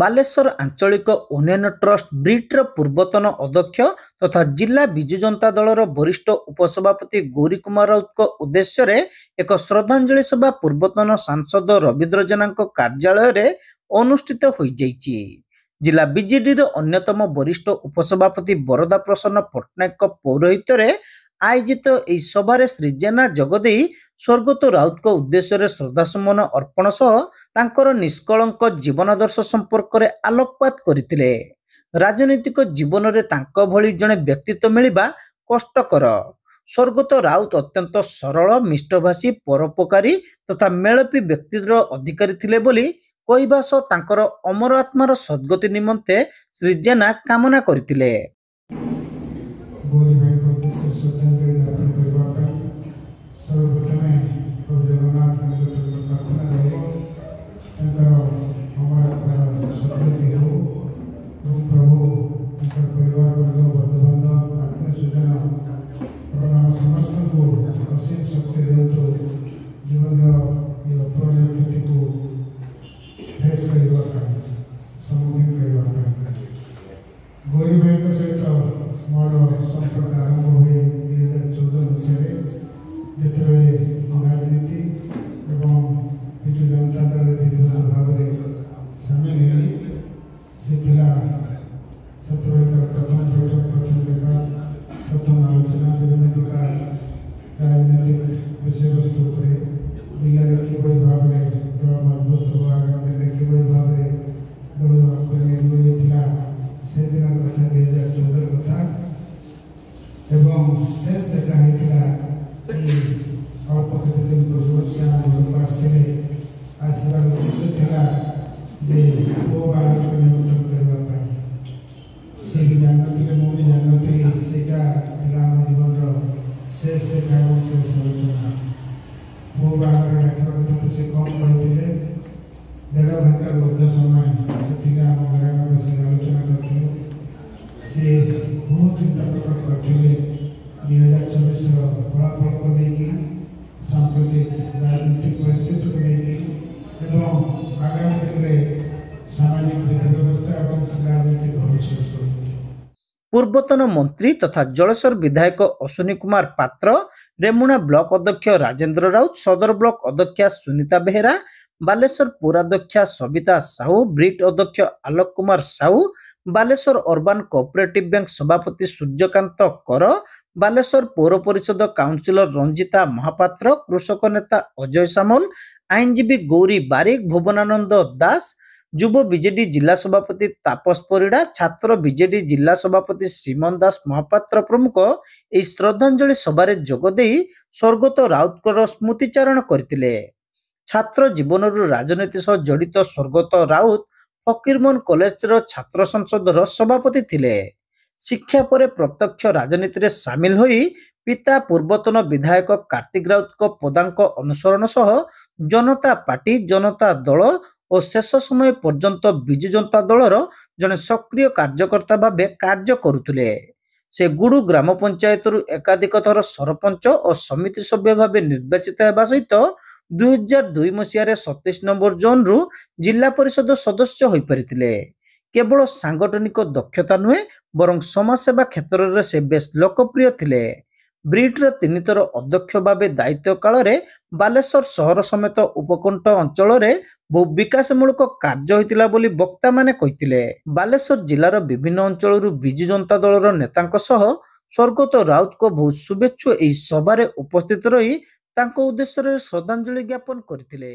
ବାଲେଶ୍ୱର ଆଞ୍ଚଳିକ ଉନ୍ନୟନ ଟ୍ରଷ୍ଟ ବ୍ରିଟ୍ର ପୂର୍ବତନ ଅଧ୍ୟକ୍ଷ ତଥା ଜିଲ୍ଲା ବିଜୁ ଜନତା ଦଳର ବରିଷ୍ଠ ଉପସଭାପତି ଗୌରୀ କୁମାର ରାଉତଙ୍କ ଉଦ୍ଦେଶ୍ୟରେ ଏକ ଶ୍ରଦ୍ଧାଞ୍ଜଳି ସଭା ପୂର୍ବତନ ସାଂସଦ ରବୀନ୍ଦ୍ର ଜେନାଙ୍କ କାର୍ଯ୍ୟାଳୟରେ ଅନୁଷ୍ଠିତ ହୋଇଯାଇଛି। ଜିଲ୍ଲା ବିଜେଡିର ଅନ୍ୟତମ ବରିଷ୍ଠ ଉପସଭାପତି ବରଦା ପ୍ରସନ୍ନ ପଟ୍ଟନାୟକଙ୍କ ପୌରୋହିତ୍ୟରେ ଆୟୋଜିତ ଏହି ସଭାରେ ଶ୍ରୀ ଜେନା ଯୋଗଦେଇ ସ୍ୱର୍ଗତ ରାଉତଙ୍କ ଉଦ୍ଦେଶ୍ୟରେ ଶ୍ରଦ୍ଧାସୁମନ ଅର୍ପଣ ସହ ତାଙ୍କର ନିଷ୍କଳଙ୍କ ଜୀବନାଦର୍ଶ ସମ୍ପର୍କରେ ଆଲୋକପାତ କରିଥିଲେ। ରାଜନୈତିକ ଜୀବନରେ ତାଙ୍କ ଭଳି ଜଣେ ବ୍ୟକ୍ତିତ୍ୱ ମିଳିବା କଷ୍ଟକର। ସ୍ୱର୍ଗତ ରାଉତ ଅତ୍ୟନ୍ତ ସରଳ, ମିଷ୍ଟଭାଷୀ, ପରୋପକାରୀ ତଥା ମେଳପୀ ବ୍ୟକ୍ତିତ୍ୱର ଅଧିକାରୀ ଥିଲେ ବୋଲି କହିବା ସହ ତାଙ୍କର ଅମର ଆତ୍ମାର ସଦ୍ଗତି ନିମନ୍ତେ ଶ୍ରୀ ଜେନା କାମନା କରିଥିଲେ। गौरी भाई सहित मोर संपर्क आरंभ हुए 2014 मसीह जिते राजनीति एवं विजु जनता दल विभिन्न भाव में सामिल हेली से प्रथम बैठक प्रथम देखा प्रथम आलोचना विभिन्न प्रकार राजनीतिक विषय वस्तु पर जिले में किभली भाव में दल मजबूत हो आगामी दिन किभली भाव में दल से दिन कथा 2014 कथा एवं शेष देखा अल्प केत दिन पूर्व से आसते आसवा उद्देश्य था जे पो बाहर को निमंत्रण करने से भी जानते मुझे जानती से जीवन शेष देखा और शेष आलोचना पो बाहर डाकवा कथा तो से कम कहते 1.5 घंटा लब्ध समय से आम घर में बस आलोचना करते से बहुत चिंता प्रकट करते 2024 फलाफल को लेकिन सांप्रतिक राजनीतिक परिस्थिति को लेकिन एवं आगामी दिन में सामाजिक विधि व्यवस्था एवं राजनीतिक भविष्य को पूर्वतन मंत्री तथा जलसर विधायक अश्विनी कुमार पात्र, रेमुणा ब्लॉक अध्यक्ष राजेंद्र राउत, सदर ब्लॉक अध्यक्षा सुनीता बेहेरा, बालेश्वर पौराध्यक्षा सविता साहू, ब्रिट अध्यक्ष Alok Kumar Sahu, Baleshwar urban cooperative bank सभापति सूर्यकांत कर, बालेश्वर पौर परिषद काउंसिलर रंजिता महापात्र, कृषक नेता अजय सामल, आईनजीवी गौरी बारिक, भुवनानंद दास, युव बीजेडी जिला सभापति तापस परिड़ा, छात्र बीजेडी जिला सभापति श्रीमन दास महापात्र प्रमुख एही श्रद्धांजलि सभारे जोगदेई स्वर्गत राउतकर स्मृतिचारण करथिले। छात्र जीवनरू राजनीति सह जड़ित स्वर्गत राउत फकीरमोहन कॉलेज छात्र संसदर सभापति थिले। शिक्षा पर प्रत्यक्ष राजनीति रे सामिल होई पिता पूर्वतन विधायक कार्तिक राउत पदांक अनुसरण सह जनता पार्टी, जनता दल और शेष समय पर्यंत विजु जनता दलर जने सक्रिय कार्यकर्ता भावे कार्य करुथिले। से गुडू ग्राम पंचायत एकाधिक थर सरपंच और समिति सभ्य भावे निर्वाचित होगा सहित 2002 मसीह 27 नंबर जोन रु जिला परिषद सदस्य हो पारिथिले। केवल सांगठनिक दक्षता नुहे बरं समाजसेवा क्षेत्र में से बेस लोकप्रिय थिले। ब्रिट्र 3 थर अध्यक्ष भावे दायित्व काल में बालेश्वर सहर समेत उपकंठ अंचल में बहु विकासमूलक कार्य होइतिला बोली वक्ता माने कहितिले। बालेश्वर जिलार विभिन्न अंचल विजु जनता दलर नेतांक सह स्वर्गत राउत को बहुत शुभेच्छु एही सभारे उपस्थित रही तांको उद्देश्य श्रद्धांजलि ज्ञापन करथिले।